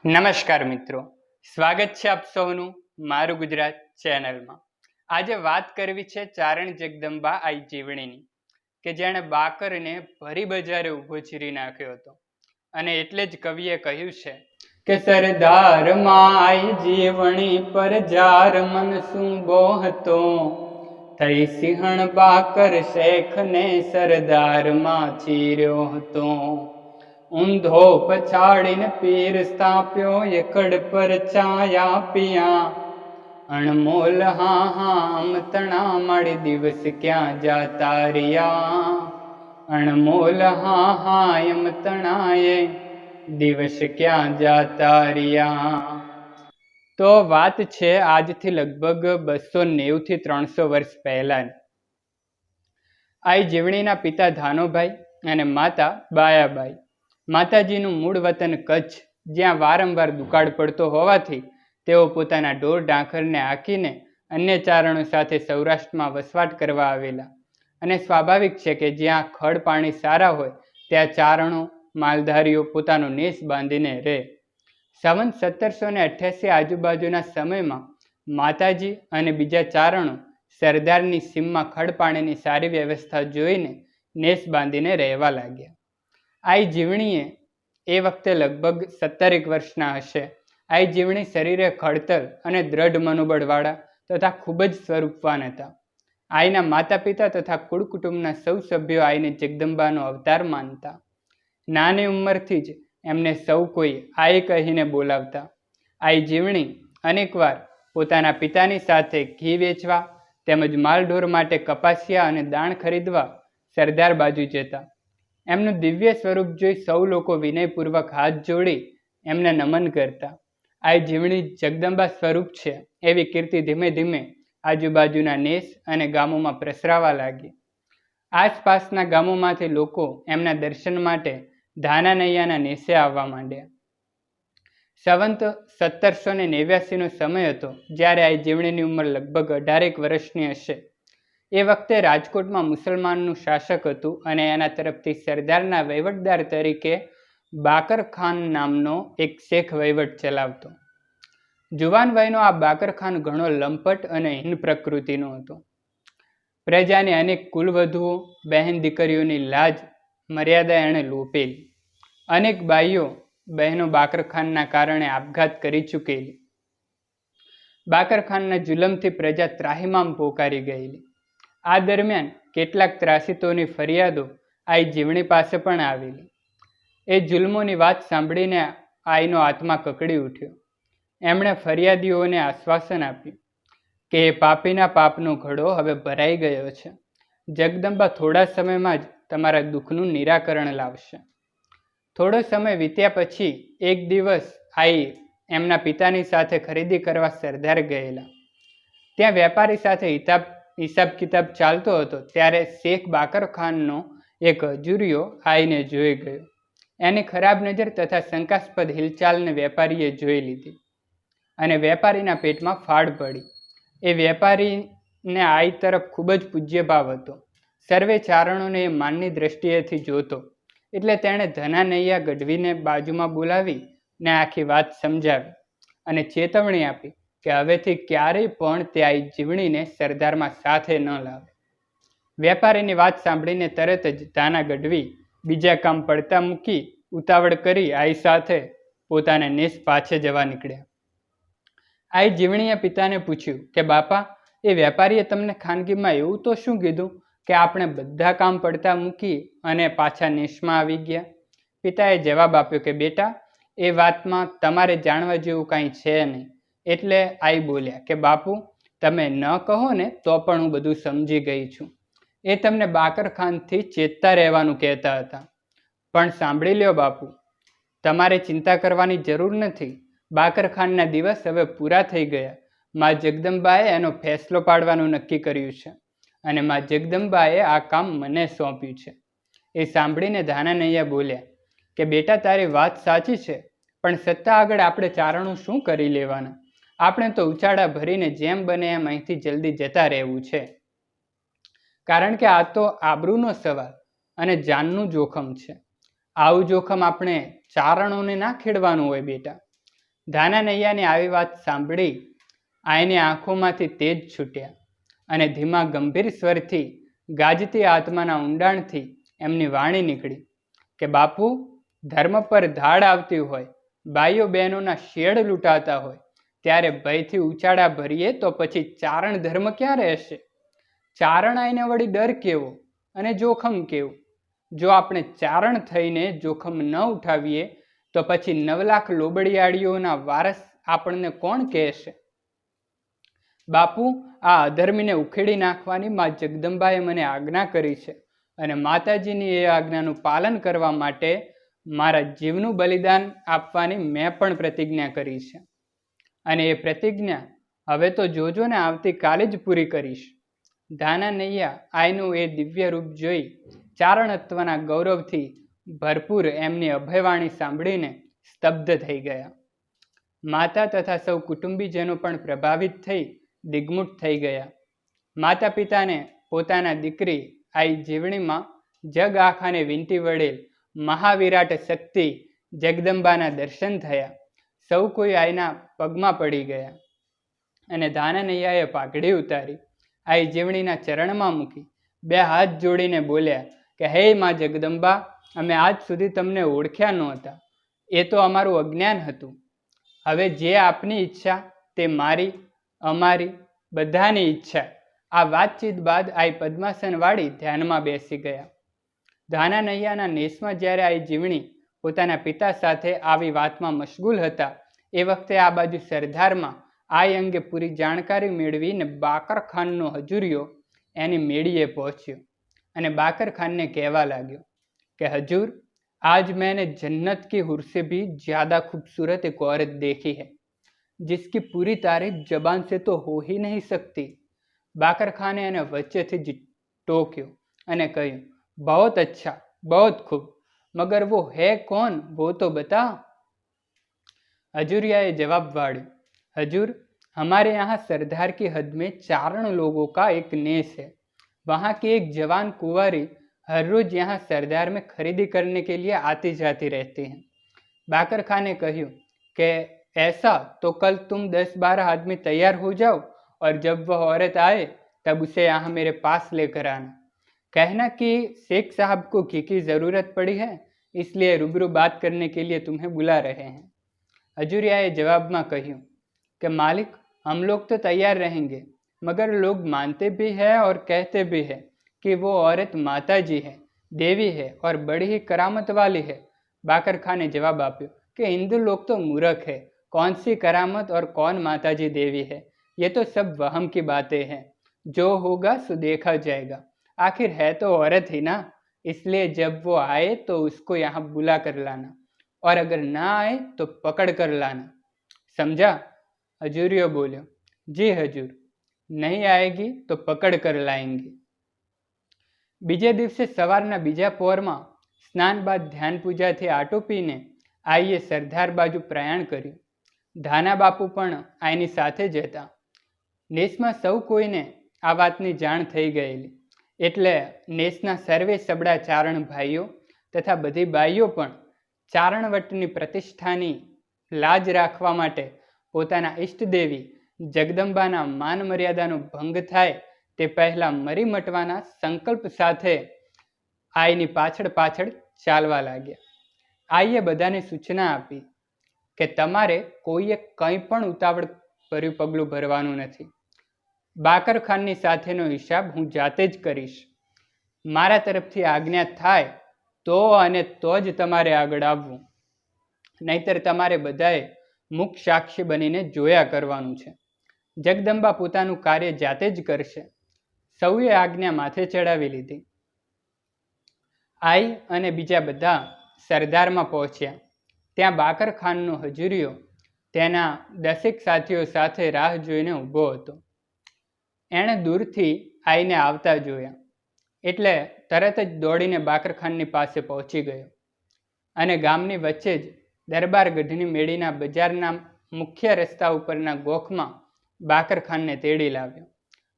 નમસ્કાર મિત્રો, સ્વાગત છે આપ સૌનું મારું ગુજરાત ચેનલમાં। આજે વાત કરવી છે ચારણ જગદંબા આઈ જીવણીની, કે જેણે બાકરને ભરી બજારે ઊભો ચીરી નાખ્યો હતો। અને એટલે જ કવિએ કહ્યું છે કે સરદારમાં આઈ જીવણી પર જાર મન શું બોહતો, થઈ સિંહણ બાકર શેખને સરદારમાં ચીર્યો હતો। ઊંધો પછાડીને પીર સ્થાપ્યો એકડ પર ચાયા પિયા, અણમોલ હામતણા માડી દિવસ ક્યાં જાતા રહ્યા, અણમોલ હાયમતણાએ દિવસ ક્યાં જાતા રહ્યા। તો વાત છે આજથી લગભગ 290 થી 300 વર્ષ પહેલાની। આઈ જીવણીના પિતા ધાનોભાઈ અને માતા બાયાબાઈ। માતાજીનું મૂળ વતન કચ્છ, જ્યાં વારંવાર દુકાળ પડતો હોવાથી તેઓ પોતાના ઢોર ઢાંખરને હાંકીને અન્ય ચારણો સાથે સૌરાષ્ટ્રમાં વસવાટ કરવા આવેલા। અને સ્વાભાવિક છે કે જ્યાં ખડ પાણી સારા હોય ત્યાં ચારણો માલધારીઓ પોતાનો નેસ બાંધીને રહે। સંવત 1788 આજુબાજુના સમયમાં માતાજી અને બીજા ચારણો સરદારની સીમમાં ખડ પાણીની સારી વ્યવસ્થા જોઈને નેસ બાંધીને રહેવા લાગ્યા। આઈ જીવણીએ એ વખતે લગભગ 17 વર્ષના હશે। આઈ જીવણી શરીરે ખડતલ અને દ્રઢ મનોબળવાળા તથા ખૂબ જ સ્વરૂપવાન હતા। આઈના માતા પિતા તથા કુળ કુટુંબના સૌ સભ્યો આઈને જગદંબાનો અવતાર માનતા। નાની ઉંમરથી જ એમને સૌ કોઈ આઈ કહીને બોલાવતા। આઈ જીવણી અનેકવાર પોતાના પિતાની સાથે ઘી વેચવા તેમજ માલઢોર માટે કપાસિયા અને દાણ ખરીદવા સરદાર બાજુ જતા। એમનું દિવ્ય સ્વરૂપ જોઈ સૌ લોકો વિનયપૂર્વક હાથ જોડી એમને નમન કરતા। આઈ જીવણી જગદંબા સ્વરૂપ છે એવી કીર્તિ ધીમે ધીમે આજુબાજુના નેસ અને ગામોમાં પ્રસરાવા લાગી। આસપાસના ગામોમાંથી લોકો એમના દર્શન માટે ધાનાનૈયાના નેસે આવવા માંડ્યા। સંવત 1789નો સમય હતો જ્યારે આઈ જીવણીની ઉંમર લગભગ 18 વર્ષની હશે। એ વખતે રાજકોટમાં મુસલમાનનું શાસક હતું અને એના તરફથી સરદારના વહીવટદાર તરીકે બાકર ખાન નામનો એક શેખ વહીવટ ચલાવતો। જુવાન વયનો આ બાકર ખાન ઘણો લંપટ અને હીન પ્રકૃતિનો હતો। પ્રજાની અનેક કુલવધુઓ બહેન દીકરીઓની લાજ મર્યાદા એણે લોપેલી। અનેક બાઈઓ બહેનો બાકર ખાનના કારણે આપઘાત કરી ચૂકેલી। બાકર ખાનના જુલમથી પ્રજા ત્રાહિમામ પોકારી ગયેલી। આ દરમિયાન કેટલાક ત્રાસિતોની ફરિયાદો આઈ જીવણી પાસે પણ આવેલી। એ જુલ્મોની વાત સાંભળીને આઈનો આત્મા કકડી ઉઠ્યો। એમણે ફરિયાદીઓને આશ્વાસન આપ્યું કે એ પાપીના પાપનો ઘડો હવે ભરાઈ ગયો છે। જગદંબા થોડા સમયમાં જ તમારા દુઃખનું નિરાકરણ લાવશે। થોડો સમય વીત્યા પછી એક દિવસ આઈ એમના પિતાની સાથે ખરીદી કરવા સરદાર ગયેલા। ત્યાં વેપારી સાથે હિસાબ કિતાબ ચાલતો હતો ત્યારે શેખ બાકર ખાનનો એક હજુરિયો આઈને જોઈ ગયો। એની ખરાબ નજર તથા શંકાસ્પદ હિલચાલને વેપારીએ જોઈ લીધી અને વેપારીના પેટમાં ફાડ પડી। એ વેપારીને આઈ તરફ ખૂબ જ પૂજ્યભાવ હતો। સર્વે ચારણોને એ માનની દ્રષ્ટિએથી જોતો, એટલે તેણે ધનાનૈયા ગઢવીને બાજુમાં બોલાવી ને આખી વાત સમજાવી અને ચેતવણી આપી કે હવેથી ક્યારેય પણ તે આઈ જીવણીને સરદારમાં સાથે ન લાવે। વેપારીની વાત સાંભળીને તરત જ ધાના ગઢવી બીજા કામ પડતા મૂકી ઉતાવળ કરી આઈ સાથે પોતાના નેસ પાછે જવા નીકળ્યા। આઈ જીવણીએ પિતાને પૂછ્યું કે બાપા, એ વેપારીએ તમને ખાનગીમાં એવું તો શું કીધું કે આપણે બધા કામ પડતા મૂકી અને પાછા નેસમાં આવી ગયા? પિતાએ જવાબ આપ્યો કે બેટા, એ વાતમાં તમારે જાણવા જેવું કાંઈ છે નહીં। એટલે આઈ બોલ્યા કે બાપુ, તમે ન કહો ને તો પણ હું બધું સમજી ગઈ છું। એ તમને બાકર ખાનથી ચેતતા રહેવાનું કહેતા હતા, પણ સાંભળી લ્યો બાપુ, તમારે ચિંતા કરવાની જરૂર નથી। બાકર ખાનના દિવસ હવે પૂરા થઈ ગયા। મા જગદંબાએ એનો ફેસલો પાડવાનું નક્કી કર્યું છે અને મા જગદંબાએ આ કામ મને સોંપ્યું છે। એ સાંભળીને ધાનાનૈયા બોલ્યા કે બેટા, તારી વાત સાચી છે, પણ સત્તા આગળ આપણે ચારણો શું કરી લેવાના? આપણે તો ઉચાળા ભરીને જેમ બને એમ અહીંથી જલ્દી જતા રહેવું છે, કારણ કે આ તો આબરૂનો સવાલ અને જાનનું જોખમ છે। આવું જોખમ આપણે ચારણોને ના ખેડવાનું હોય બેટા। ધાના નૈયાની આવી વાત સાંભળી આઈની આંખોમાંથી તેજ છૂટ્યા અને ધીમા ગંભીર સ્વરથી ગાજતી આત્માના ઊંડાણથી એમની વાણી નીકળી કે બાપુ, ધર્મ પર ધાડ આવતી હોય, ભાઈઓ બહેનોના શેડ લૂંટાતા હોય, ત્યારે ભયથી ઉચાળા ભરીએ તો પછી ચારણ ધર્મ ક્યાં રહેશે? ચારણ આઈને વળી ડર કેવો અને જોખમ કેવું? જો આપણે ચારણ થઈને જોખમ ન ઉઠાવીએ તો પછી 9 લાખ લોબડિયાળીઓના વારસ આપણને કોણ કહેશે? બાપુ, આ અધર્મીને ઉખેડી નાખવાની મા જગદંબાએ મને આજ્ઞા કરી છે અને માતાજીની એ આજ્ઞાનું પાલન કરવા માટે મારા જીવનું બલિદાન આપવાની મેં પણ પ્રતિજ્ઞા કરી છે. અને એ પ્રતિજ્ઞા હવે તો જોજો ને આવતીકાલે જ પૂરી કરીશ. ધાના નૈયા આઈનું એ દિવ્ય રૂપ જોઈ ચારણત્વના ગૌરવથી ભરપૂર એમની અભયવાણી સાંભળીને સ્તબ્ધ થઈ ગયા. માતા તથા સૌ કુટુંબીજનો પણ પ્રભાવિત થઈ દિગ્મૂઢ થઈ ગયા. માતા પિતાને પોતાના દીકરી આઈ જીવણીમાં જગ આખાને વીંટી વળેલ મહાવિરાટ શક્તિ જગદંબાના દર્શન થયા. સૌ કોઈ આઈના પગમાં પડી ગયા અને ધાના નૈયાએ પાઘડી ઉતારી આઈ જીવણીના ચરણમાં મૂકી 2 હાથ જોડીને બોલ્યા કે હે મા જગદંબા, અમે આજ સુધી તમને ઓળખ્યા નહોતા. એ તો અમારું અજ્ઞાન હતું. હવે જે આપની ઈચ્છા તે મારી, અમારી, બધાની ઈચ્છા. આ વાતચીત બાદ આઈ પદ્માસન વાળી ધ્યાનમાં બેસી ગયા. ધાના નૈયાના નેસમાં જ્યારે આઈ જીવણી પોતાના પિતા સાથે આવી વાતમાં મશગુલ હતા એ વખતે આ બાજુ સરદારમાં આઈ અંગે પૂરી જાણકારી મેળવીને બાકર ખાનનો હજુરિયો એની મેળીએ પહોંચ્યો અને બાકર ખાનને કહેવા લાગ્યો કે હજૂર, आज मैंने जन्नत की हुर से भी ज़्यादा खूबसूरत एक औरत देखी है जिसकी पूरी तारीफ जबान से तो हो ही नहीं सकती. बाकर खाने એને વચ્ચેથી જ ટોક્યો અને કહ્યું, बहुत अच्छा, बहुत खूब, मगर वो है कौन, वो तो बता. हजूरियाए जवाब वाड़ो, हजूर, हमारे यहाँ सरदार की हद में चारण लोगों का एक नेस है. वहाँ की एक जवान कुंवारी हर रोज यहाँ सरदार में खरीदी करने के लिए आती जाती रहती हैं. बाकर खान ने कहा कि ऐसा तो कल तुम 10-12 आदमी तैयार हो जाओ और जब वह औरत आए तब उसे यहाँ मेरे पास लेकर आना. कहना कि शेख साहब को घी की ज़रूरत पड़ी है, इसलिए रूबरू बात करने के लिए तुम्हें बुला रहे हैं. हजूरियाए जवाब में कहूँ कि मालिक, हम लोग तो तैयार रहेंगे, मगर लोग मानते भी हैं और कहते भी हैं कि वो औरत माता जी है, देवी है और बड़ी ही करामत वाली है. बाकर खान ने जवाब आप्यो कि हिंदू लोग तो मूर्ख है, कौन सी करामत और कौन माता जी देवी है, ये तो सब वहम की बातें हैं. जो होगा सो देखा जाएगा, आखिर है तो औरत ही ना, इसलिए जब वो आए तो उसको यहाँ बुला कर लाना और अगर ना आए तो पकड़ कर लाना. समझा? हजूरियो बोलो, जी हजूर, नहीं आएगी तो पकड़ कर लाएंगे. બીજે દિવસે સવારના બીજા પહોરમાં સ્નાન બાદ ધ્યાન પૂજાથી આટોપીને આઈએ સરદાર બાજુ પ્રયાણ કર્યું. ધાના બાપુ પણ આઈની સાથે જ હતા. નેસમાં સૌ કોઈને આ વાતની જાણ થઈ ગયેલી એટલે નેસના સર્વે સબડા ચારણ ભાઈઓ તથા બધી બાઈઓ પણ ચારણવટની પ્રતિષ્ઠાની લાજ રાખવા માટે પોતાના ઈષ્ટદેવી જગદંબાના માન મર્યાદાનો ભંગ થાય તે પહેલાં મરી મટવાના સંકલ્પ સાથે આઈની પાછળ પાછળ ચાલવા લાગ્યા. આઈએ બધાને સૂચના આપી કે તમારે કોઈએ કંઈ પણ ઉતાવળ ભર્યું પગલું ભરવાનું નથી. બાકર ખાનની સાથેનો હિસાબ હું જાતે જ કરીશ. મારા તરફથી આજ્ઞા થાય તો અને તો જ તમારે આગળ આવવું, નહીતર તમારે બધાએ મુખ સાક્ષી બનીને જોયા કરવાનું છે. જગદંબા પોતાનું કાર્ય જાતે જ કરશે. સૌએ આજ્ઞા માથે ચડાવી લીધી. આઈ અને બીજા બધા સરદારમાં પહોંચ્યા. ત્યાં બાકર ખાનનો હજુરિયો તેના 10 સાથીઓ સાથે રાહ જોઈને ઊભો હતો. એણે દૂરથી આઈને આવતા જોયા એટલે તરત જ દોડીને બાકર ખાનની પાસે પહોંચી ગયો અને ગામની વચ્ચે જ દરબારગઢની મેળીના બજારના મુખ્ય રસ્તા ઉપરના ગોખમાં બાકર ખાનને તેડી લાવ્યો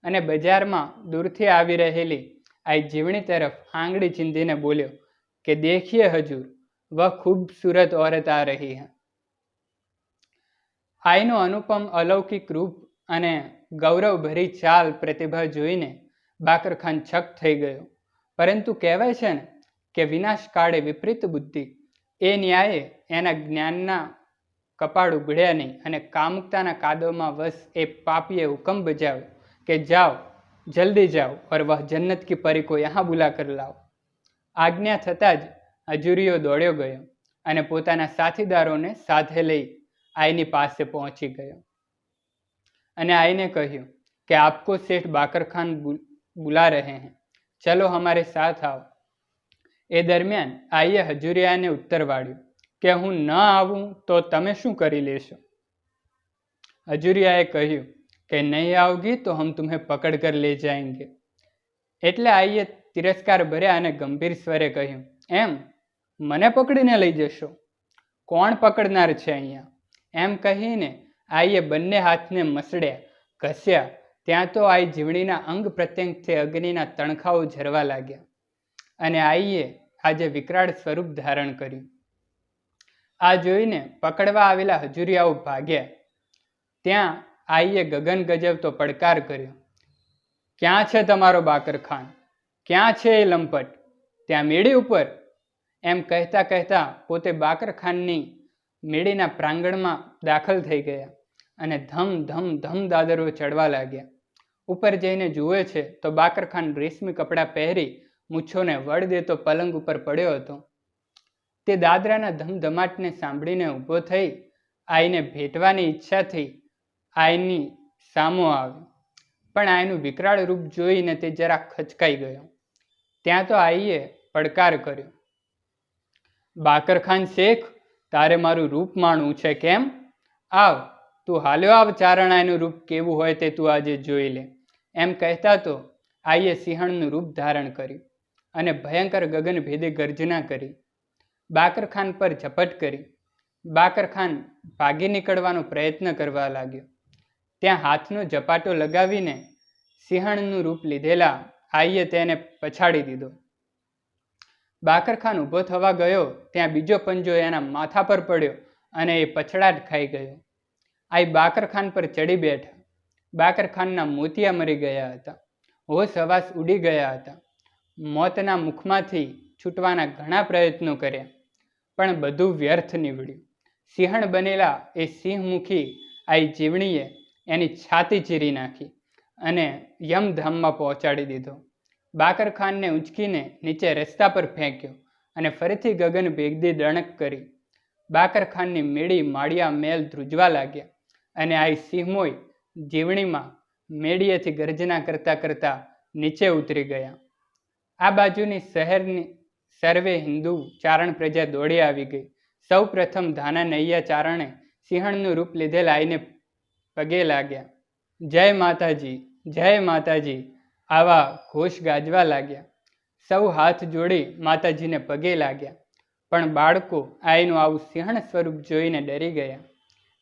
અને બજારમાં દૂરથી આવી રહેલી આઈ જીવણી તરફ આંગળી ચીંધીને બોલ્યો કે દેખીએ હજૂર, વહ ખૂબસૂરત औरत आ रही है. આઈનો અનુપમ અલૌકિક રૂપ અને ગૌરવભરી ચાલ પ્રતિભા જોઈને બાકરખાન છક થઈ ગયો. પરંતુ કહેવાય છે ને કે વિનાશ કાળે વિપરીત બુદ્ધિ. એ ન્યાયે એના જ્ઞાનના કપાળ ઉઘડ્યા નહીં અને કામુકતાના કાદવમાં વશ એ પાપીએ હુકમ બજાવ્યો કે જાઓ, જલ્દી જાઓ और वह जन्नत की परी को यहाँ बुला कर लाओ. આજ્ઞા થતાં જ હજુરીયો દોડ્યો ગયો અને પોતાના સાથીદારોને સાથે લઈ આઈની પાસે પહોંચી ગયો અને આઈને કહ્યું કે આપકો શેઠ બાકરખાન बुला रहे हैं, चलो हमारे साथ आओ. એ દરમિયાન આઈએ હજુરિયાને ઉત્તર વાળ્યું કે હું ન આવું તો તમે શું કરી લેશો? હજુરિયાએ કહ્યું કે નહીં આવગી તો હમ તુમ્હે પકડ કર લે જાએંગે. એટલે આઈએ તિરસ્કાર ભર્યા અને ગંભીર સ્વરે કહ્યું, એમ મને પકડીને લઈ જશો? કોણ પકડનાર છે અહીંયા? એમ કહીને આઈએ બંને હાથને મસડ્યા, ઘસ્યા. ત્યાં તો આઈ જીવણીના અંગ પ્રત્યંગથી અગ્નિના તણખાઓ ઝરવા લાગ્યા અને આઈએ આજે વિકરાળ સ્વરૂપ ધારણ કર્યું. આ જોઈને પકડવા આવેલા હજુરિયાઓ ભાગ્યા. ત્યાં આઈએ ગગન ગજવતો પડકાર કર્યો, ક્યાં છે તમારો બાકરખાન? ક્યાં છે એ લંપટ? ત્યાં મેળી ઉપર. એમ કહેતા કહેતા પોતે બાકરખાનની મેળીના પ્રાંગણમાં દાખલ થઈ ગયા અને ધમ ધમ ધમ દાદરો ચડવા લાગ્યા. ઉપર જઈને જુએ છે તો બાકરખાન રેશમી કપડાં પહેરી મૂછોને વળ દેતો પલંગ ઉપર પડ્યો હતો. તે દાદરાના ધમધમાટને સાંભળીને ઊભો થઈ આઈને ભેટવાની ઈચ્છાથી આઈની સામો આવ્યો, પણ આઈનું વિકરાળ રૂપ જોઈને તે જરા ખચકાઈ ગયો. ત્યાં તો આઈએ પડકાર કર્યો, બાકરખાન શેખ, તારે મારું રૂપ માણવું છે કેમ? આવ, તું હાલ્યો આવ, ચારણાનું રૂપ કેવું હોય તે તું આજે જોઈ લે. એમ કહેતા તો આઈએ સિંહણનું રૂપ ધારણ કર્યું અને ભયંકર ગગનભેદી ગર્જના કરી. બાકરખાન પર ઝપટ કરી. બાકરખાન ભાગી નીકળવાનો પ્રયત્ન કરવા લાગ્યો. ત્યાં હાથનો ઝપાટો લગાવીને સિંહણનું રૂપ લીધેલા આઈએ તેને પછાડી દીધો. બાકરખાન ઊભો થવા ગયો ત્યાં બીજો પંજો એના માથા પર પડ્યો અને એ પછડાટ ખાઈ ગયો. આઈ બાકરખાન પર ચડી બેઠા. બાકરખાનના મોતિયા મરી ગયા હતા, હોશ હવાસ ઉડી ગયા હતા. મોતના મુખમાંથી છૂટવાના ઘણા પ્રયત્નો કર્યા, પણ બધું વ્યર્થ નીવડ્યું. સિંહણ બનેલા એ સિંહમુખી આઈ જીવણીએ એની છાતી ચીરી નાખી અને યમધામમાં પહોંચાડી દીધો. બાકરખાનને ઉંચકીને નીચે રસ્તા પર ફેંક્યો અને ફરીથી ગગન ભેગદી દણક કરી. બાકરખાનની મેળી માળિયા મેલ ધ્રુજવા લાગ્યા અને આઈ સિંહમોય જીવણીમાં મેળીએથી ગર્જના કરતા કરતા નીચે ઉતરી ગયા. આ બાજુની શહેરની સર્વે હિન્દુ ચારણ પ્રજા દોડી આવી ગઈ. સૌ પ્રથમ ધાના નૈયા ચારણે સિંહણનું રૂપ લીધેલ આઈને પગે લાગ્યા. જય માતાજી, જય માતાજી આવા ઘોષ ગાજવા લાગ્યા. સૌ હાથ જોડી માતાજીને પગે લાગ્યા, પણ બાળકો આઈનું આવું સિંહણ સ્વરૂપ જોઈને ડરી ગયા.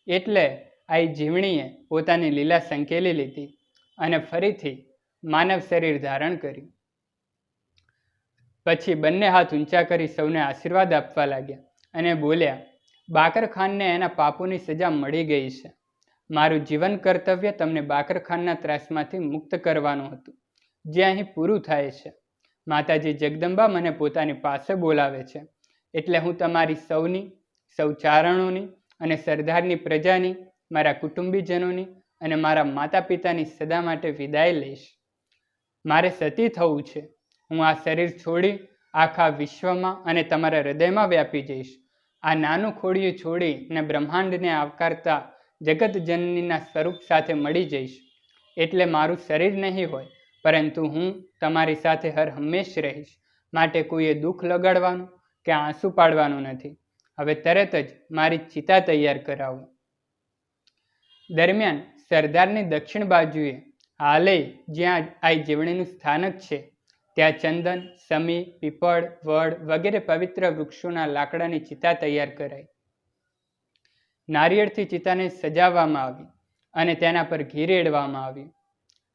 એટલે આઈ જીવણીએ પોતાની લીલા સંકેલી લીધી અને ફરીથી માનવ શરીર ધારણ કર્યું. પછી બંને હાથ ઊંચા કરી સૌને આશીર્વાદ આપવા લાગ્યા અને બોલ્યા, બાકરખાનને એના પાપોની સજા મળી ગઈ છે. મારું જીવન કર્તવ્ય તમને બાકરખાનના ત્રાસમાંથી મુક્ત કરવાનું હતું, જે અહીં પૂરું થાય છે. માતાજી જગદંબા મને પોતાની પાસે બોલાવે છે, એટલે હું તમારી સૌની, સૌ ચારણોની અને સરદારની પ્રજાની, મારા કુટુંબીજનોની અને મારા માતા પિતાની સદા માટે વિદાય લઈશ. મારે સતી થવું છે. હું આ શરીર છોડી આખા વિશ્વમાં અને તમારા હૃદયમાં વ્યાપી જઈશ. આ નાનું ખોડિયું છોડીને બ્રહ્માંડને આવકારતા જગતજનનીના સ્વરૂપ સાથે મળી જઈશ. એટલે મારું શરીર નહીં હોય, પરંતુ હું તમારી સાથે હર હંમેશ રહીશ. માટે કોઈએ દુઃખ લગાડવાનું કે આંસુ પાડવાનું નથી. હવે તરત જ મારી ચિતા તૈયાર કરાવો. દરમિયાન સરદારની દક્ષિણ બાજુએ હાલે જ્યાં આઈ જીવણીનું સ્થાનક છે, ત્યાં ચંદન, સમી, પીપળ, વડ વગેરે પવિત્ર વૃક્ષોના લાકડાની ચિતા તૈયાર કરાઈ. નારિયેળથી ચિતાને સજાવવામાં આવી અને તેના પર ઘી રેડવામાં આવ્યું.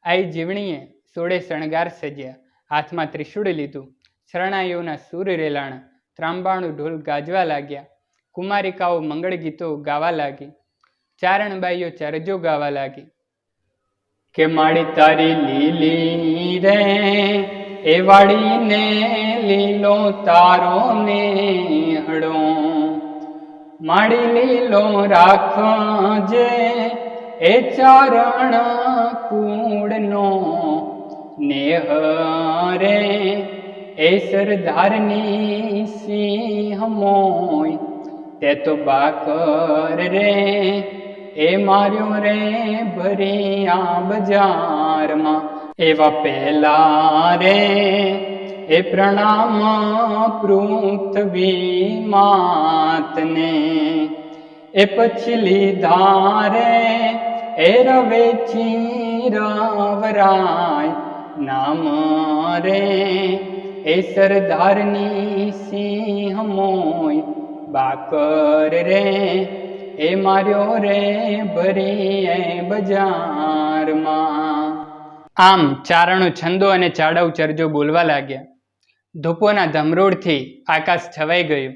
આઈ જીવણીએ સોળે શણગાર સજ્યા, હાથમાં ત્રિશૂળ લીધું. શરણાઈઓના સૂર રેલાણા, ત્રાંબાણું ઢોલ ગાજવા લાગ્યા. કુમારિકાઓ મંગળ ગીતો ગાવા લાગી. ચારણબાઈઓ ચરજો ગાવા લાગી કે માડી તારી લીલી રે એ વાડીને લીલો તારો ને હડો, માડી લીલો રાખજે એ ચારણ કુળનો નેહ રે એ સરદારની સિંહ મોય તે તો બાકર રે એ માર્યો રે ભરિયા બજારમાં, એવા પહેલા રે એ પ્રણામ પૃથ્વી માતને, એ પછી લીધા રે એ રવેચી રવરાય નામ રે એ સરદારની સિંહ મોય બાકર રે એ માર્યો રે ભરીએ બજારમાં. આમ ચારણો છંદો અને ચાડવ ચરજો બોલવા લાગ્યા. ધૂપોના ધમરોડથી આકાશ છવાઈ ગયું.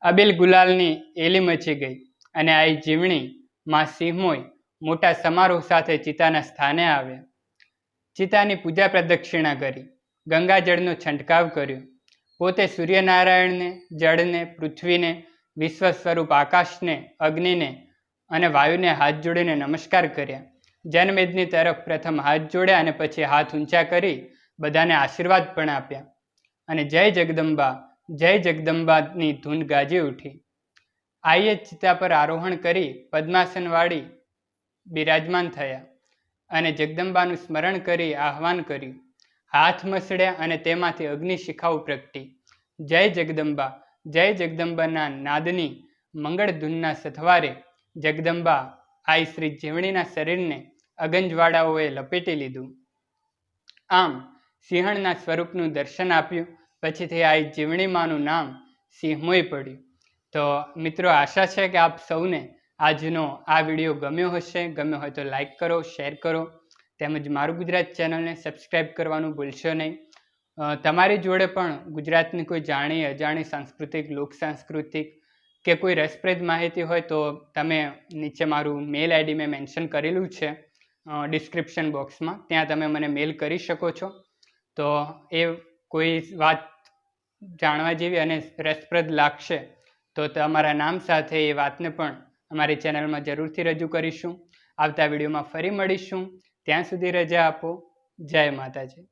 અબીલ ગુલાલની એલી મચી ગઈ અને આ જીવણી માં સિંહોય મોટા સમારોહ સાથે ચિતાના સ્થાને આવ્યા. ચિતાની પૂજા પ્રદક્ષિણા કરી, ગંગાજળનો છંટકાવ કર્યો, પોતે સૂર્યનારાયણને, જળને, પૃથ્વીને, વિશ્વ સ્વરૂપ આકાશને, અગ્નિને અને વાયુને હાથ જોડીને નમસ્કાર કર્યા. જનમેદની તરફ પ્રથમ હાથ જોડ્યા અને પછી હાથ ઊંચા કરી બધાને આશીર્વાદ પણ આપ્યા અને જય જગદંબા જય જગદંબાની ધૂન ગાજી ઉઠી. આઈએ ચિતા પર આરોહણ કરી પદ્માસન વાળી બિરાજમાન થયા અને જગદંબાનું સ્મરણ કરી આહ્વાન કર્યું. હાથ મસળ્યા અને તેમાંથી અગ્નિ શિખાઓ પ્રગટી. જય જગદંબાના નાદની મંગળ ધૂનના સથવારે જગદંબા આઈ શ્રી જીવણીના શરીરને અગંજવાળાઓએ લપેટી લીધું. આમ સિંહણના સ્વરૂપનું દર્શન આપ્યું. પછીથી આ જીવણીમાંનું નામ સિંહમોય પડ્યું. તો મિત્રો, આશા છે કે આપ સૌને આજનો આ વિડીયો ગમ્યો હશે. ગમ્યો હોય તો લાઈક કરો, શેર કરો, તેમજ મારું ગુજરાત ચેનલને સબસ્ક્રાઈબ કરવાનું ભૂલશો નહીં. તમારી જોડે પણ ગુજરાતની કોઈ જાણી અજાણી સાંસ્કૃતિક, લોક સાંસ્કૃતિક કે કોઈ રસપ્રદ માહિતી હોય તો તમે નીચે મારું મેલ આઈડી મેં મેન્શન કરેલું છે ડિસ્ક્રિપ્શન બોક્સમાં, ત્યાં તમે મને મેલ કરી શકો છો. તો એ કોઈ વાત જાણવા જેવી અને રસપ્રદ લાગશે તો તમારા નામ સાથે એ વાતને પણ અમારી ચેનલમાં જરૂરથી રજૂ કરીશું. આવતા વિડીયોમાં ફરી મળીશું. ત્યાં સુધી રજા આપો. જય માતાજી.